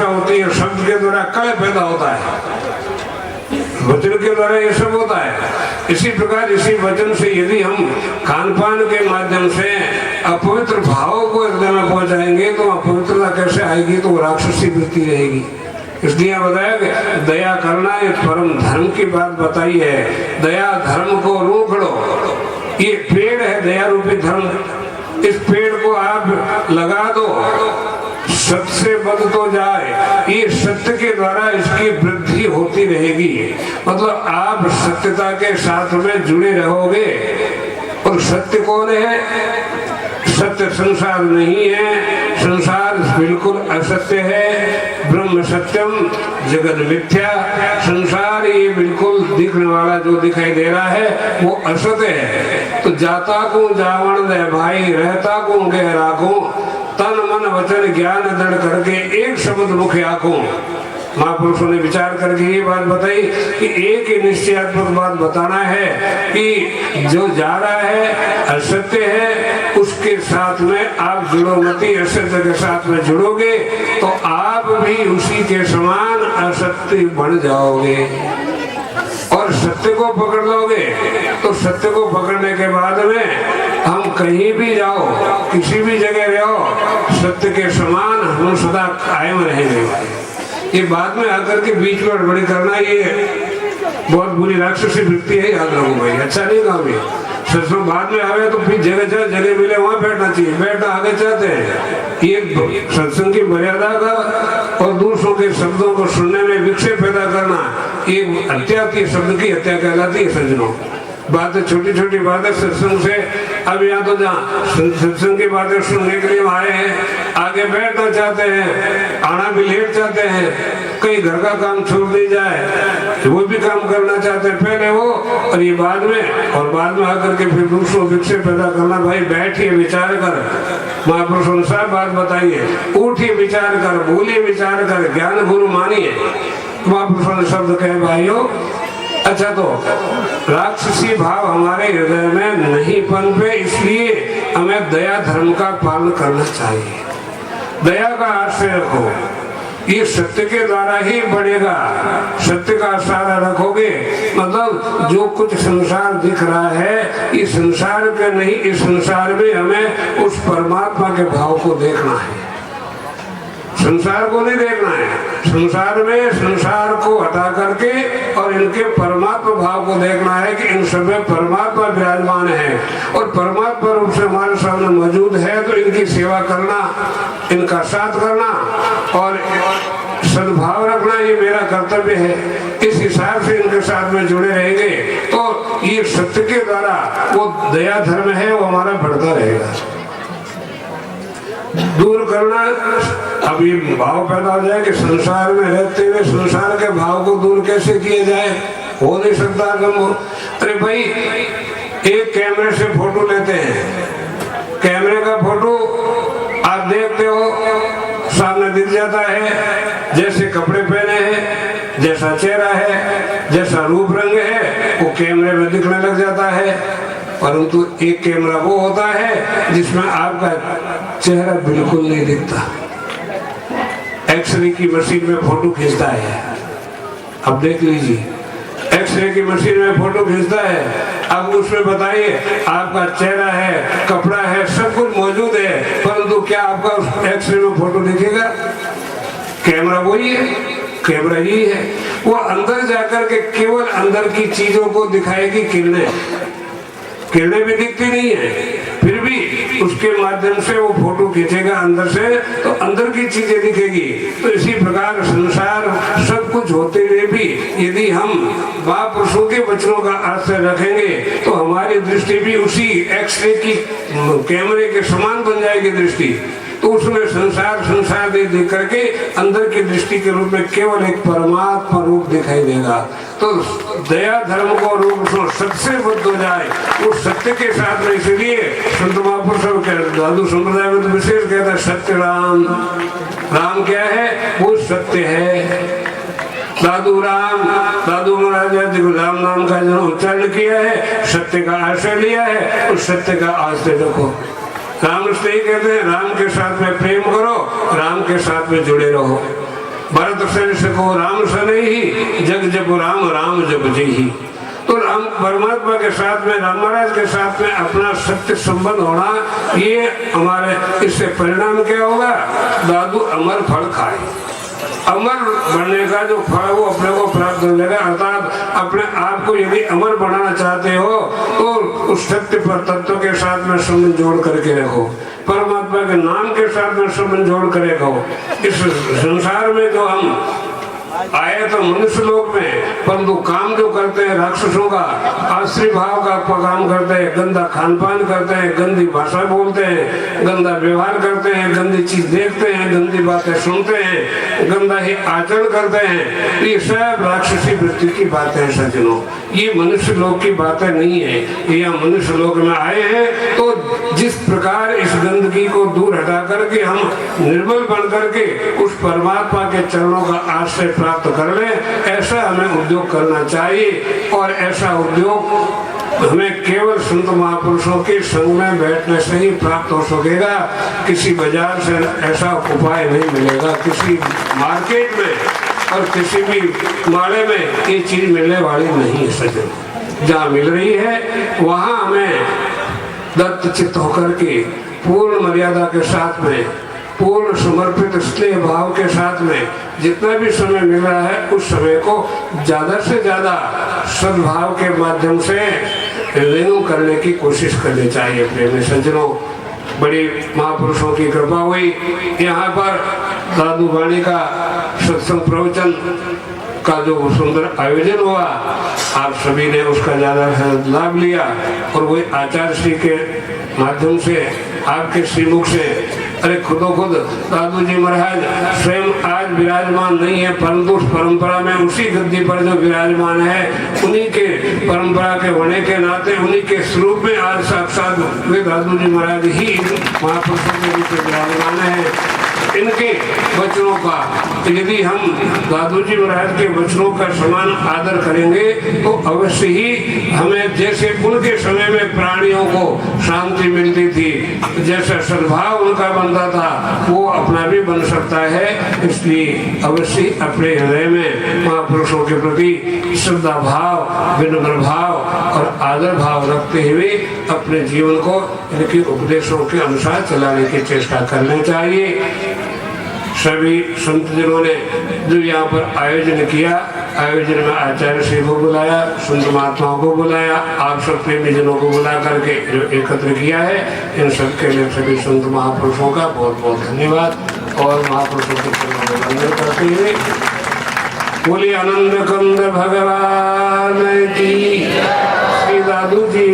वर्षा होती है, शब्द के द्वारा कलह पैदा होता है, वचन के द्वारा ये सब होता है। इसी प्रकार इसी वचन से यदि हम खान पान के माध्यम से अपवित्र भावों को हृदय में पहुंचाएंगे तो अपवित्रता कैसे आएगी, तो राक्षसी वृत्ति रहेगी। इसलिए बताया कि दया करना एक परम धर्म की बात बताई है। दया धर्म को रोक लो, ये पेड़ है दया रूपी धर्म, इस पेड़ को आप लगा दो, सत्य से बंध तो जाए, ये सत्य के द्वारा इसकी वृद्धि होती रहेगी। मतलब आप सत्यता के साथ में जुड़े रहोगे। और सत्य कौन है? सत्य संसार नहीं है, संसार बिल्कुल असत्य है। ब्रह्म सत्यम जगत मिथ्या, संसार ये बिल्कुल दिखने वाला जो दिखाई दे रहा है वो असत्य है। तो जाता को जावण दे भाई, रहता को गहरा को, तन मन वचन ज्ञान दृढ़ करके एक शब्द मुख आंखों। महापुरुषों ने विचार करके ये बात बताई कि एक ही निश्चयात्मक बात बताना है कि जो जा रहा है असत्य है, उसके साथ में आप जुड़ो मती, असत्य के साथ में जुड़ोगे तो आप भी उसी के समान असत्य बन जाओगे। और सत्य को पकड़ लोगे तो सत्य को पकड़ने के बाद में हम कहीं भी जाओ, किसी भी जगह रहो, सत्य के समान हम सदा कायम रहेंगे। ये बाद में आकर के बीच में गड़बड़ी करना ये बहुत बुरी राक्षसी वृत्ति है, याद रखो भाई, अच्छा नहीं काम ये। सत्संग बाद में आवे तो फिर जगह मिले वहां बैठना चाहिए, बैठना आगे चाहते हैं। ये सत्संग की मर्यादा का और दूसरों के शब्दों को सुनने में विक्षेप पैदा करना, ये हत्या की, शब्द की हत्या कहलाती है। सज्जनों, बातें छोटी छोटी बातें सत्संग से, अब यहाँ तो जहाँ सत्संग की बातें सुनने के लिए आए हैं, आगे बैठना चाहते हैं, आना भी लेट चाहते हैं, कहीं घर का काम छोड़ दी जाए वो भी काम करना चाहते हैं पहले वो, और ये बाद में आकर के फिर दूसरों विक्षेप पैदा करना। भाई बैठिए, विचार कर, महापुरुषों ने सब बात बताइए, उठिए विचार कर, बोलिए विचार कर, ज्ञान गुरु मानिए। महापुरुषों ने शब्द कहे भाइयों। अच्छा, तो राक्षसी भाव हमारे हृदय में नहीं पनपे, इसलिए हमें दया धर्म का पालन करना चाहिए। दया का आश्रय रखो, ये सत्य के द्वारा ही बढ़ेगा। सत्य का सहारा रखोगे मतलब जो कुछ संसार दिख रहा है ये संसार के नहीं, इस संसार में हमें उस परमात्मा के भाव को देखना है, संसार को नहीं देखना है। संसार में संसार को हटा करके और इनके परमात्मा भाव को देखना है कि इन सब में परमात्मा विराजमान है और परमात्मा रूप से हमारे सामने मौजूद है। तो इनकी सेवा करना, इनका साथ करना और सद्भाव रखना ये मेरा कर्तव्य है। इस हिसाब से इनके साथ में जुड़े रहेंगे तो ये सत्य के द्वारा वो दया धर्म है वो हमारा बढ़ता रहेगा। दूर करना, अब ये भाव पैदा हो जाए कि संसार में रहते हुए संसार के भाव को दूर कैसे किया जाए, हो नहीं सकता। कम हो, अरे भाई एक कैमरे से फोटो लेते हैं, कैमरे का फोटो आप देखते हो, सामने दिख जाता है जैसे कपड़े पहने हैं, जैसा चेहरा है, जैसा रूप रंग है, वो कैमरे में दिखने लग जाता है। परंतु एक कैमरा वो होता है जिसमें आपका चेहरा बिल्कुल नहीं दिखता। एक्सरे की मशीन में फोटो खींचता है, अब देख लीजिए, एक्सरे की मशीन में फोटो खींचता है, अब उसमें बताइए आपका चेहरा है, कपड़ा है, सब कुछ मौजूद है, परंतु क्या आपका एक्सरे में फोटो दिखेगा? कैमरा वही है, कैमरा ही है, वो अंदर जाकर के केवल अंदर की चीजों को दिखाएगी। किरणें भी दिखती नहीं है, फिर भी उसके माध्यम से वो फोटो खींचेगा अंदर से, तो अंदर की चीजें दिखेगी। तो इसी प्रकार संसार सब कुछ होते हुए भी यदि हम महापुरुषों के वचनों का आश्रय रखेंगे तो हमारी दृष्टि भी उसी एक्सरे की कैमरे के समान बन जाएगी दृष्टि। तो उसमें संसार देख करके अंदर की दृष्टि के रूप में केवल एक परमात्मा रूप दिखाई देगा। तो दया धर्म को रूप सबसे बुद्ध हो जाए उस सत्य के साथ में। इसलिए संत महापुरुषों के दादू संप्रदाय में तो विशेष कहता है सत्य राम। राम क्या है? वो सत्य है। दादू महाराज जी राम नाम का जो उच्चारण किया है, सत्य का आश्रय लिया है, उस सत्य का आश्रय रखो। राम इसलिए कहते हैं राम के साथ में प्रेम करो, राम के साथ में जुड़े रहो। भरत सन सको राम सने ही, जग जप राम राम जप जी ही। तो राम परमात्मा के साथ में, राम महाराज के साथ में अपना सत्य संबंध होना, ये हमारे इससे परिणाम क्या होगा? दादू अमर फल खाए। अमर बनने का जो फल वो अपने को प्राप्त हो जाएगा। अर्थात अपने आप को यदि अमर बनाना चाहते हो तो उस सत्य पर तत्व के साथ में संबंध जोड़ करके रखो, परमात्मा के नाम के साथ में संबंध जोड़ कर रखो। इस संसार में जो हम आए तो मनुष्य लोक में, परंतु काम जो करते हैं राक्षसों का, आश्री भाव का काम करते हैं, गंदा खान पान करते हैं, गंदी भाषा बोलते हैं, गंदा व्यवहार करते हैं, गंदी चीज देखते हैं, गंदी बातें सुनते हैं, गंदा ही आचरण करते हैं। ये सब राक्षसी वृत्ति की बातें हैं सज्जनों, ये मनुष्य लोक की बातें नहीं है। ये मनुष्य लोक में आए हैं तो जिस प्रकार इस गंदगी को दूर हटा करके हम निर्मल बन करके उस परमात्मा के चरणों का आश्रय प्राप्त कर ले, ऐसा हमें उद्योग करना चाहिए। और ऐसा उद्योग हमें केवल संत महापुरुषों के संग में बैठने से ही प्राप्त हो सकेगा। किसी बाजार से ऐसा उपाय नहीं मिलेगा, किसी मार्केट में और किसी भी माड़े में ये चीज मिलने वाली नहीं है सज्जन। जहाँ मिल रही है वहाँ हमें दत्त चित्त होकर के पूर्ण मर्यादा के साथ में, पूर्ण समर्पित स्नेह भाव के साथ में जितना भी समय मिल रहा है उस समय को ज्यादा से ज्यादा सद्भाव के माध्यम से रिन्यू करने की कोशिश करनी चाहिए। प्रेमी सज्जनों, बड़ी महापुरुषों की कृपा हुई। यहाँ पर दादू वाणी का सत्संग प्रवचन का जो सुंदर आयोजन हुआ, आप सभी ने उसका ज्यादा लाभ लिया और वही आचार्य श्री के माध्यम से, आपके श्रीमुख से, अरे खुदो खुद दादू जी महाराज स्वयं आज विराजमान नहीं है, परंतु उस परंपरा में उसी गद्दी पर जो विराजमान है, उन्हीं के परंपरा के होने के नाते, उन्हीं के स्वरूप में आज साक्षात वे दादू जी महाराज ही महापुरुषों के रूप में विराजमान है। इनके वचनों का यदि हम दादू जी महाराज के वचनों का समान आदर करेंगे तो अवश्य ही हमें, जैसे उनके समय में प्राणियों को शांति मिलती थी, जैसा सद्भाव उनका बनता था, वो अपना भी बन सकता है। इसलिए अवश्य अपने हृदय में महापुरुषों के प्रति श्रद्धा भाव, विनम्र भाव और आदर भाव रखते हुए अपने जीवन को इनके उपदेशों के अनुसार चलाने की चेष्टा करनी चाहिए। सभी संत जनों ने जो यहाँ पर आयोजन किया, आयोजन में आचार्य श्री को बुलाया, संत महात्माओं को बुलाया, आप सब प्रेमी जनों को बुला करके जो एकत्र किया है, इन सब के लिए सभी संत महापुरुषों का बहुत बहुत धन्यवाद। और महापुरुषों के चरणों में वंदन करते हुए बोलिए आनंद कंद भगवान की, श्री दादू जी